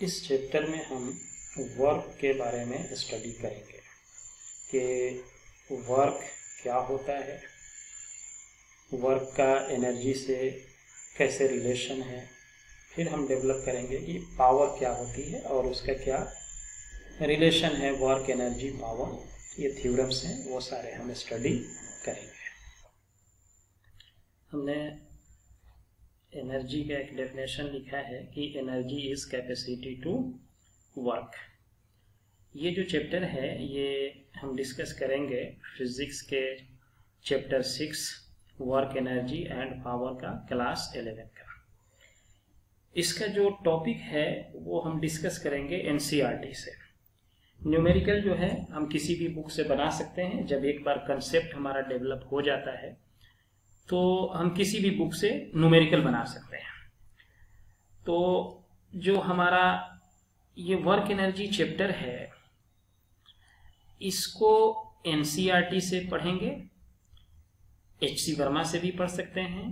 इस चैप्टर में हम वर्क के बारे में स्टडी करेंगे कि वर्क क्या होता है, वर्क का एनर्जी से कैसे रिलेशन है। फिर हम डेवलप करेंगे कि पावर क्या होती है और उसका क्या रिलेशन है, वर्क एनर्जी पावर, ये थ्योरम्स हैं, वो सारे हम स्टडी करेंगे। हमने एनर्जी का एक डेफिनेशन लिखा है कि energy is capacity to work. ये जो चैप्टर है ये हम डिस्कस करेंगे फिजिक्स के chapter 6 work energy and power का क्लास 11 का। इसका जो टॉपिक है वो हम डिस्कस करेंगे एनसीईआरटी से। न्यूमेरिकल जो है हम किसी भी बुक से बना सकते हैं। जब एक बार कंसेप्ट हमारा डेवलप हो जाता है तो हम किसी भी बुक से न्यूमेरिकल बना सकते हैं। तो जो हमारा ये वर्क एनर्जी चैप्टर है इसको एनसीईआरटी से पढ़ेंगे, एचसी वर्मा से भी पढ़ सकते हैं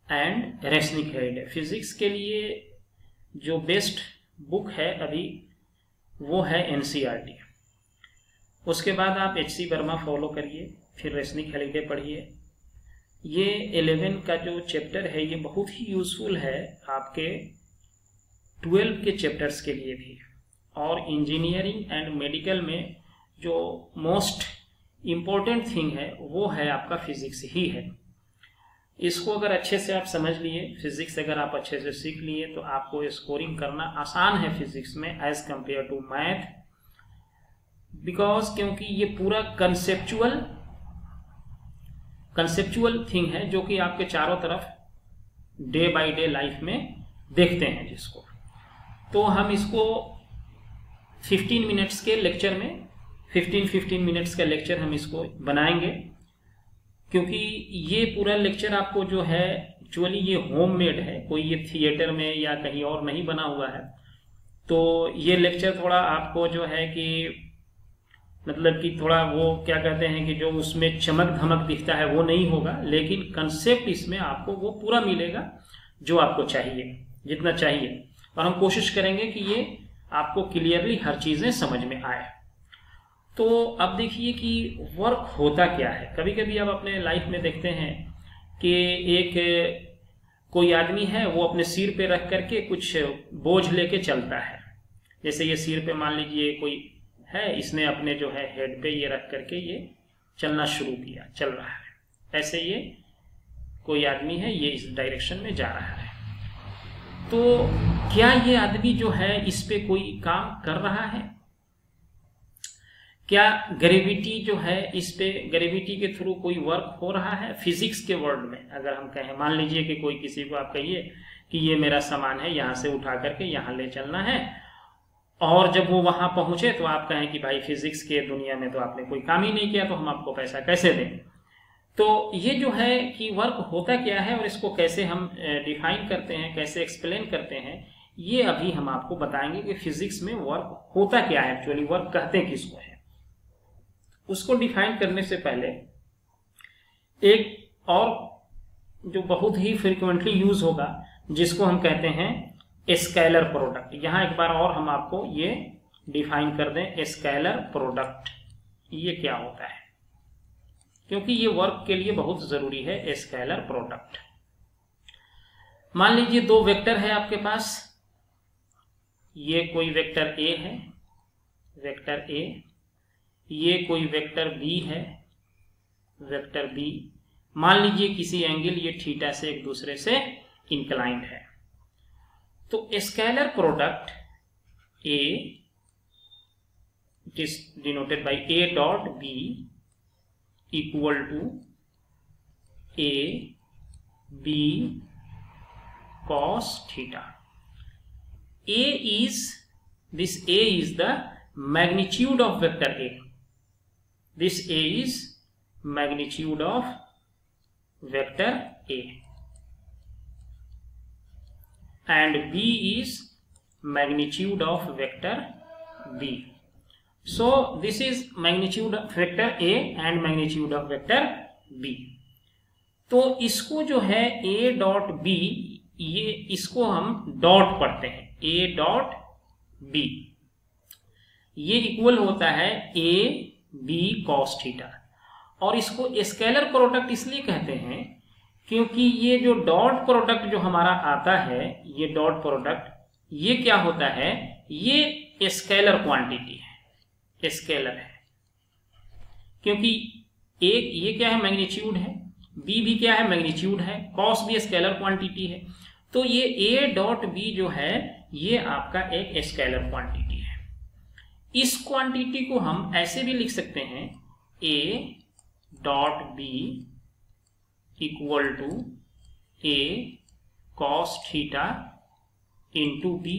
एंड रेसनिक-हेरिडे। फिजिक्स के लिए जो बेस्ट बुक है अभी वो है एनसीईआरटी। उसके बाद आप एचसी वर्मा फॉलो करिए, फिर रेसनिक-हेरिडे पढ़िए। ये 11 का जो चैप्टर है ये बहुत ही यूजफुल है आपके 12 के चैप्टर्स के लिए भी। और इंजीनियरिंग एंड मेडिकल में जो मोस्ट इम्पोर्टेंट थिंग है वो है आपका फिजिक्स ही है। इसको अगर अच्छे से आप समझ लिए, फिजिक्स अगर आप अच्छे से सीख लिए तो आपको स्कोरिंग करना आसान है फिजिक्स में as compare to math. Because क्योंकि ये पूरा कंसेप्चुअल थिंग है जो कि आपके चारों तरफ डे बाय डे लाइफ में देखते हैं जिसको। तो हम इसको 15 मिनट्स के लेक्चर में 15 मिनट्स का लेक्चर हम इसको बनाएंगे, क्योंकि ये पूरा लेक्चर आपको जो है एक्चुअली ये होममेड है, कोई ये थिएटर में या कहीं और नहीं बना हुआ है। तो ये लेक्चर थोड़ा आपको जो है कि मतलब कि थोड़ा वो क्या कहते हैं कि जो उसमें चमक धमक दिखता है वो नहीं होगा, लेकिन कंसेप्ट इसमें आपको वो पूरा मिलेगा जो आपको चाहिए, जितना चाहिए। और हम कोशिश करेंगे कि ये आपको क्लियरली हर चीजें समझ में आए। तो अब देखिए कि वर्क होता क्या है। कभी कभी आप अपने लाइफ में देखते हैं कि एक कोई आदमी है वो अपने सिर पे रख करके कुछ बोझ लेके चलता है। जैसे ये सिर पे मान लीजिए कोई है, इसने अपने जो है हेड पे ये रख करके ये चलना शुरू किया, चल रहा है। ऐसे ये कोई आदमी है, ये इस डायरेक्शन में जा रहा है। तो क्या ये आदमी जो है इस पे कोई काम कर रहा है? क्या ग्रेविटी जो है इस पे, ग्रेविटी के थ्रू कोई वर्क हो रहा है? फिजिक्स के वर्ड में अगर हम कहें, मान लीजिए कि कोई किसी को आप कहिए कि ये मेरा सामान है, यहाँ से उठा करके यहाँ ले चलना है, और जब वो वहां पहुंचे तो आप कहें कि भाई फिजिक्स के दुनिया में तो आपने कोई काम ही नहीं किया, तो हम आपको पैसा कैसे दें? तो ये जो है कि वर्क होता क्या है और इसको कैसे हम डिफाइन करते हैं, कैसे एक्सप्लेन करते हैं, ये अभी हम आपको बताएंगे कि फिजिक्स में वर्क होता क्या है, एक्चुअली वर्क कहते किसको है। उसको डिफाइन करने से पहले एक और जो बहुत ही फ्रिक्वेंटली यूज होगा जिसको हम कहते हैं स्केलर प्रोडक्ट। यहां एक बार और हम आपको ये डिफाइन कर दें, स्केलर प्रोडक्ट ये क्या होता है, क्योंकि ये वर्क के लिए बहुत जरूरी है स्केलर प्रोडक्ट। मान लीजिए दो वेक्टर है आपके पास, ये कोई वेक्टर ए है, वेक्टर ए, ये कोई वेक्टर बी है, वेक्टर बी। मान लीजिए किसी एंगल ये थीटा से एक दूसरे से इंक्लाइंड है। तो scalar product A, it is denoted by A dot B equal to A B cos theta. A is, this A is the magnitude of vector A. This A is magnitude of vector A. And B is magnitude of vector B. So this is magnitude of vector A and magnitude of vector B. तो इसको जो है A dot B ये इसको हम dot पढ़ते हैं, A dot B, ये इक्वल होता है ए बी कॉस थीटा। और इसको स्केलर प्रोडक्ट इसलिए कहते हैं क्योंकि ये जो डॉट प्रोडक्ट जो हमारा आता है, ये डॉट प्रोडक्ट, ये क्या होता है, ये स्केलर क्वांटिटी है, स्केलर है। क्योंकि एक ये क्या है, मैग्नीट्यूड है, बी भी क्या है, मैग्नीट्यूड है, कॉस भी स्केलर क्वांटिटी है। तो ये ए डॉट बी जो है ये आपका एक स्केलर क्वांटिटी है। इस क्वांटिटी को हम ऐसे भी लिख सकते हैं, A dot B equal to A cos theta into B.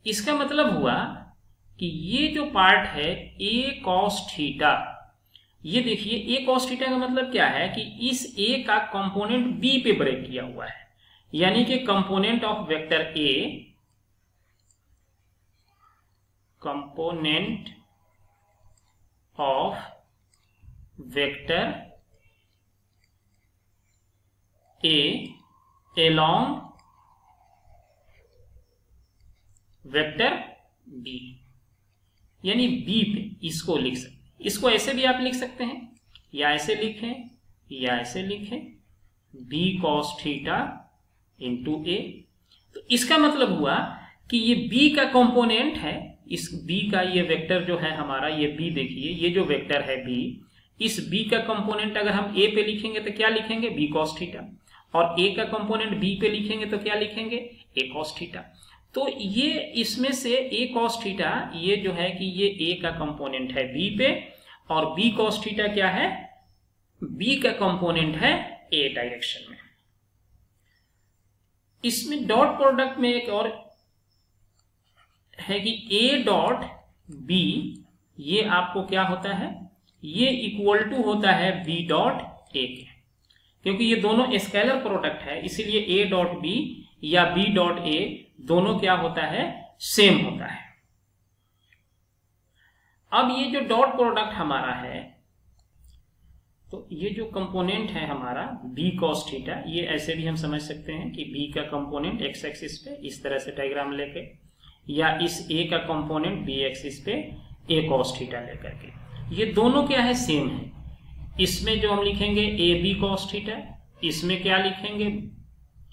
इसका मतलब हुआ कि ये जो पार्ट है ए कॉस थीटा, ये देखिए ए कॉस थीटा का मतलब क्या है कि इस ए का कंपोनेंट बी पे ब्रेक किया हुआ है, यानी कि component of vector A, component of vector A along vector B, यानी बी पे इसको लिख सकते हैं। इसको ऐसे भी आप लिख सकते हैं, या ऐसे लिखें या ऐसे लिखें, बी कॉस थीटा इंटू ए। तो इसका मतलब हुआ कि ये बी का कंपोनेंट है, इस बी का ये वेक्टर जो है हमारा, ये बी देखिए, ये जो वेक्टर है बी, इस बी का कंपोनेंट अगर हम ए पे लिखेंगे तो क्या लिखेंगे, बी कॉस थीटा, और ए का कंपोनेंट बी पे लिखेंगे तो क्या लिखेंगे, ए कॉस थीटा। तो ये इसमें से ए कॉस थीटा, ये जो है कि ये ए का कंपोनेंट है बी पे, और बी कॉस थीटा क्या है, बी का कंपोनेंट है ए डायरेक्शन में। इसमें डॉट प्रोडक्ट में एक और है कि ए डॉट बी, ये आपको क्या होता है, ये इक्वल टू होता है बी डॉट ए के, क्योंकि ये दोनों स्केलर प्रोडक्ट है, इसीलिए ए डॉट बी या बी डॉट ए दोनों क्या होता है, सेम होता है। अब ये जो डॉट प्रोडक्ट हमारा है, तो ये जो कंपोनेंट है हमारा बी कॉस थीटा, ये ऐसे भी हम समझ सकते हैं कि बी का कंपोनेंट एक्स एक्सिस पे इस तरह से डायग्राम लेके, या इस ए का कंपोनेंट बी एक्सिस पे ए कॉस थीटा लेकर के, ये दोनों क्या है, सेम है। इसमें जो हम लिखेंगे ए बी कॉस थीटा, इसमें क्या लिखेंगे,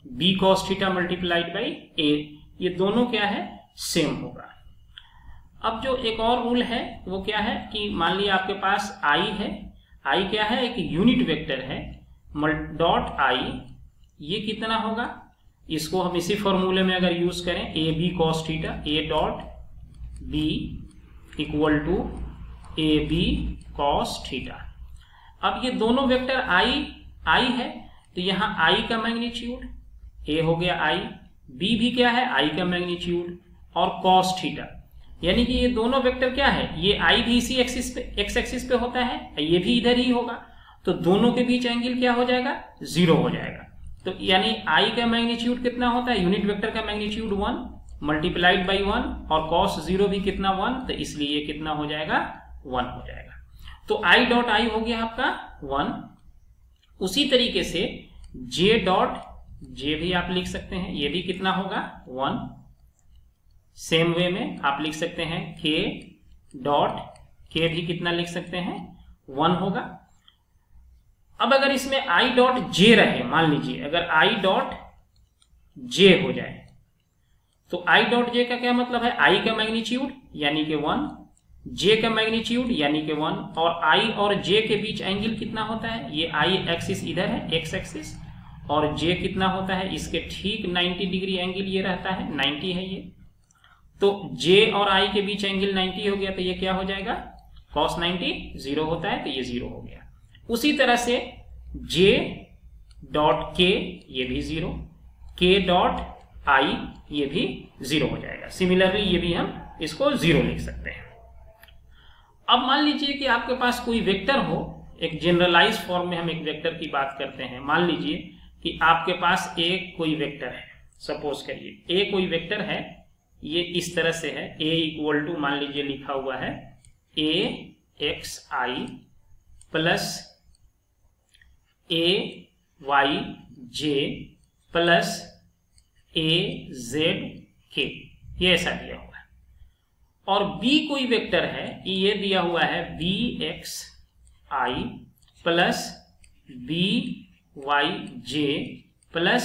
B cos theta multiplied by A, ये दोनों क्या है, सेम होगा। अब जो एक और रूल है वो क्या है कि मान लिया आपके पास आई है, आई क्या है, एक यूनिट वेक्टर है, डॉट आई, ये कितना होगा, इसको हम इसी फॉर्मूले में अगर यूज करें, A B cos theta, A dot B equal to A B cos theta. अब ये दोनों वेक्टर आई है, तो यहां आई का मैग्नीट्यूड ए हो गया आई, बी भी क्या है, आई का मैग्नीट्यूड, और कॉस थीटा, यानी कि ये दोनों वेक्टर क्या है, ये आई भी इसी एक्सिस पे, एक्स एक्सिस पे होता है, ये भी इधर ही होगा, तो दोनों के बीच एंगल क्या हो जाएगा, 0 हो जाएगा। तो यानी आई का मैग्नीट्यूड कितना होता है, यूनिट वेक्टर का मैग्नीट्यूड 1 मल्टीप्लाइड बाई 1, और कॉस 0 भी कितना 1, तो इसलिए ये कितना हो जाएगा, 1 हो जाएगा। तो आई डॉट आई हो गया आपका 1। उसी तरीके से जे डॉट जे भी आप लिख सकते हैं, ये भी कितना होगा, 1। सेम वे में आप लिख सकते हैं के डॉट के भी कितना लिख सकते हैं, 1 होगा। अब अगर इसमें आई डॉट जे रहे, मान लीजिए अगर आई डॉट जे हो जाए, तो आई डॉट जे का क्या मतलब है, आई का मैग्नीट्यूड यानी कि 1, जे का मैग्नीट्यूड यानी कि 1, और आई और जे के बीच एंगल कितना होता है, ये आई एक्सिस इधर है, एक्स एक्सिस, और जे कितना होता है, इसके ठीक 90 डिग्री एंगल ये रहता है, 90 है ये, तो जे और आई के बीच एंगल 90 हो गया, तो ये क्या हो जाएगा, cos 90 0 होता है, तो ये 0 हो गया। उसी तरह से जे डॉट के ये भी 0, के डॉट आई ये भी 0 हो जाएगा। सिमिलरली ये भी हम इसको 0 लिख सकते हैं। अब मान लीजिए कि आपके पास कोई वेक्टर हो, एक जनरलाइज फॉर्म में हम एक वेक्टर की बात करते हैं। मान लीजिए कि आपके पास एक कोई वेक्टर है, सपोज करिए ए कोई वेक्टर है, ये इस तरह से है, ए इक्वल टू मान लीजिए लिखा हुआ है ए एक्स आई प्लस ए वाई जे प्लस AZK, ये ऐसा दिया हुआ है। और B कोई वेक्टर है, ये दिया हुआ है BXI plus BYJ plus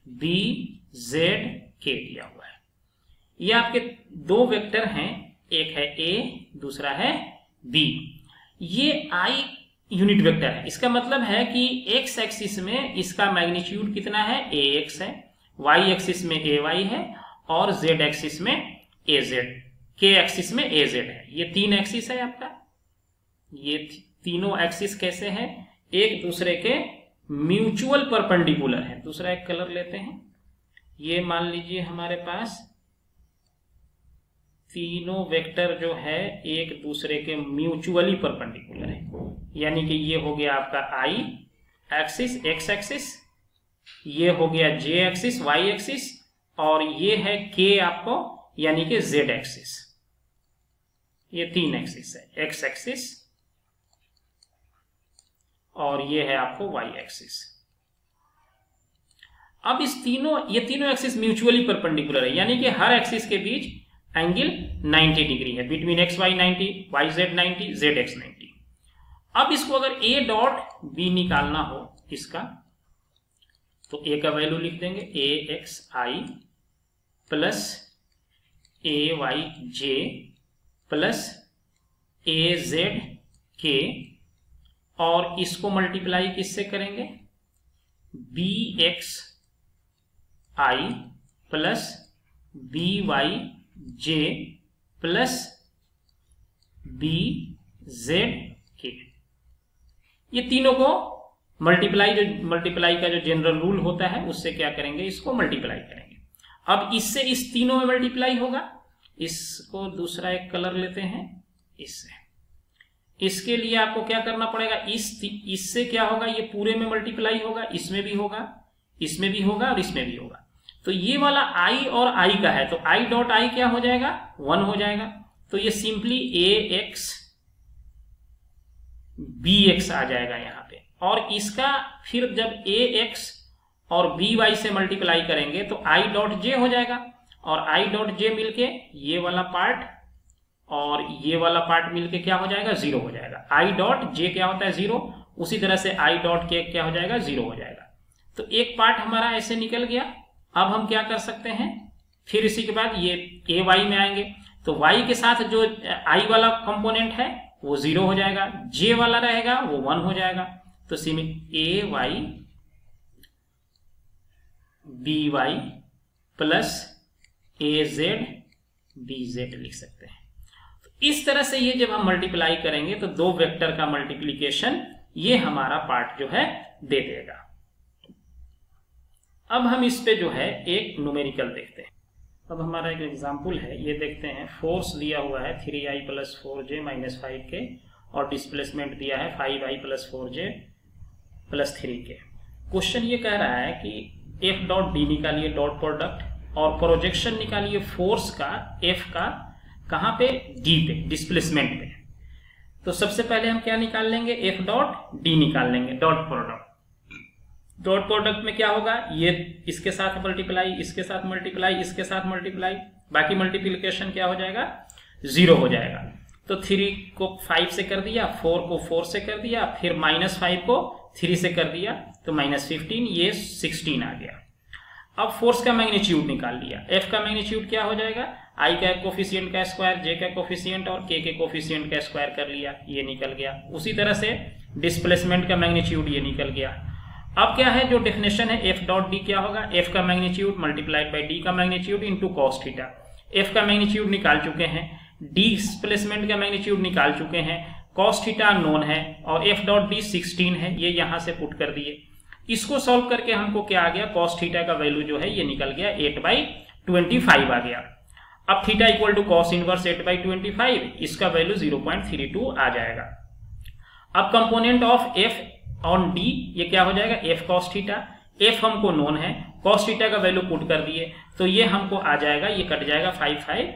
BZK दिया हुआ है। ये आपके दो वेक्टर हैं, एक है A, दूसरा है B। ये I यूनिट वेक्टर है, इसका मतलब है कि x एक्सिस में इसका मैग्नीट्यूड कितना है, AX है, y एक्सिस में AY है और z एक्सिस में AZ, k एक्सिस में AZ है। ये तीन एक्सिस है आपका। ये तीनों एक्सिस कैसे हैं, एक दूसरे के म्यूचुअल परपेंडिकुलर है। दूसरा एक कलर लेते हैं, ये मान लीजिए हमारे पास तीनों वेक्टर जो है एक दूसरे के म्यूचुअली परपेंडिकुलर है, यानी कि ये हो गया आपका I एक्सिस x एक्सिस, ये हो गया J एक्सिस y एक्सिस, और ये है K आपको यानी कि Z एक्सिस। ये तीन एक्सिस है, x एक्सिस और ये है आपको y एक्सिस। अब ये तीनों एक्सिस म्यूचुअली परपेंडिकुलर है, यानी कि हर एक्सिस के बीच एंगल 90 डिग्री है, between X Y 90, Y Z 90, Z X 90। अब इसको अगर A डॉट B निकालना हो इसका, तो A का वैल्यू लिख देंगे AXI plus AYJ plus AZK, और इसको मल्टीप्लाई किससे करेंगे, BXI plus BYJ plus BZK। ये तीनों को मल्टीप्लाई का जो जनरल रूल होता है उससे क्या करेंगे, इसको मल्टीप्लाई करेंगे। अब इससे इस तीनों में मल्टीप्लाई होगा, इसको दूसरा एक कलर लेते हैं इससे। इसके लिए आपको क्या करना पड़ेगा, इससे क्या होगा, ये पूरे में मल्टीप्लाई होगा, इसमें भी होगा, इसमें भी होगा और इसमें भी होगा। तो ये वाला I और I का है, तो I डॉट I क्या हो जाएगा, 1 हो जाएगा। तो ये सिंपली AX BX आ जाएगा यहाँ पे। और इसका फिर जब AX और BY से मल्टीप्लाई करेंगे तो I डॉट J हो जाएगा, और I डॉट J मिलके ये वाला पार्ट और ये वाला पार्ट मिलके क्या हो जाएगा, 0 हो जाएगा। I डॉट J क्या होता है, 0। उसी तरह से I डॉट K क्या हो जाएगा, 0 हो जाएगा। तो एक पार्ट हमारा ऐसे निकल गया। अब हम क्या कर सकते हैं, फिर इसी के बाद ये AY में आएंगे, तो Y के साथ जो I वाला कंपोनेंट है वो 0 हो जाएगा, J वाला रहेगा वो 1 हो जाएगा। तो AY BY plus AZ BZ लिख सकते हैं। तो इस तरह से ये जब हम मल्टीप्लाई करेंगे तो दो वेक्टर का मल्टीप्लीकेशन ये हमारा पार्ट जो है दे देगा। अब हम इस पे जो है एक न्यूमेरिकल देखते हैं। अब हमारा एक एग्जांपल है, ये देखते हैं। फोर्स दिया हुआ है 3I plus 4J minus 5K और डिस्प्लेसमेंट दिया है 5I plus 4J plus 3K। Question ये कह रहा है कि F डॉट D निकालिए, डॉट प्रोडक्ट, और प्रोजेक्शन निकालिए फोर्स का F का कहाँ पे, D पे, डिस्प्लेसमेंट पे। तो सबसे पहले हम क्या निकाल लेंगे, F डॉट D निकाल लेंगे, डॉट प्रोडक्ट। डॉट प्रोडक्ट में क्या होगा, ये इसके साथ मल्टीप्लाई, इसके साथ मल्टीप्लाई, इसके साथ मल्टीप्लाई, बाकी मल्टीप्लिकेशन क्या हो जाएगा, 0 हो जाएगा। तो 3 को 5 से कर दिया, 4 को 4 से कर दिया, फिर -5 को 3 से कर दिया, तो -15, ये 16 आ गया। अब फोर्स का मैग्नीट्यूड निकाल लिया। F का मैग्नीट्यूड क्या हो जाएगा, I का कोफिशिएंट का स्क्वायर, J का कोफिशिएंट और K के कोफिशिएंट का स्क्वायर कर लिया, ये निकल गया। उसी तरह से डिस्प्लेसमेंट का मैग्नीट्यूड ये निकल गया। अब क्या है, जो डेफिनेशन है F डॉट D क्या होगा, F का मैग्नीट्यूड मल्टीप्लाइड बाई D का magnitude into cos theta. F का मैग्नीट्यूड निकाल चुके हैं, डिस्प्लेसमेंट का मैग्नीट्यूड निकाल चुके हैं, कॉस थीटा नोन है और F डॉट D 16 है, ये यहां से पुट कर दिए। इसको सॉल्व करके हमको क्या आ गया, कॉस थीटा का वैल्यू जो है ये निकल गया 8/25 आ गया। अब theta equal to cos inverse 8/25, इसका वैल्यू 0.32 आ जाएगा। अब component of F on D ये क्या हो जाएगा, F कॉस थीटा। F हमको नोन है, कॉस थीटा का वैल्यू पुट कर दिए, तो ये हमको आ जाएगा, ये कट जाएगा 5,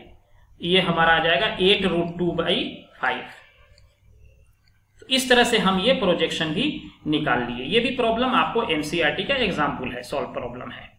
ये हमारा आ जाएगा 8√2/5। तो इस तरह से हम ये प्रोजेक्शन भी निकाल लिए। ये भी प्रॉब्लम आपको एनसीईआरटी का एग्जाम्पल है, सॉल्व प्रॉब्लम है।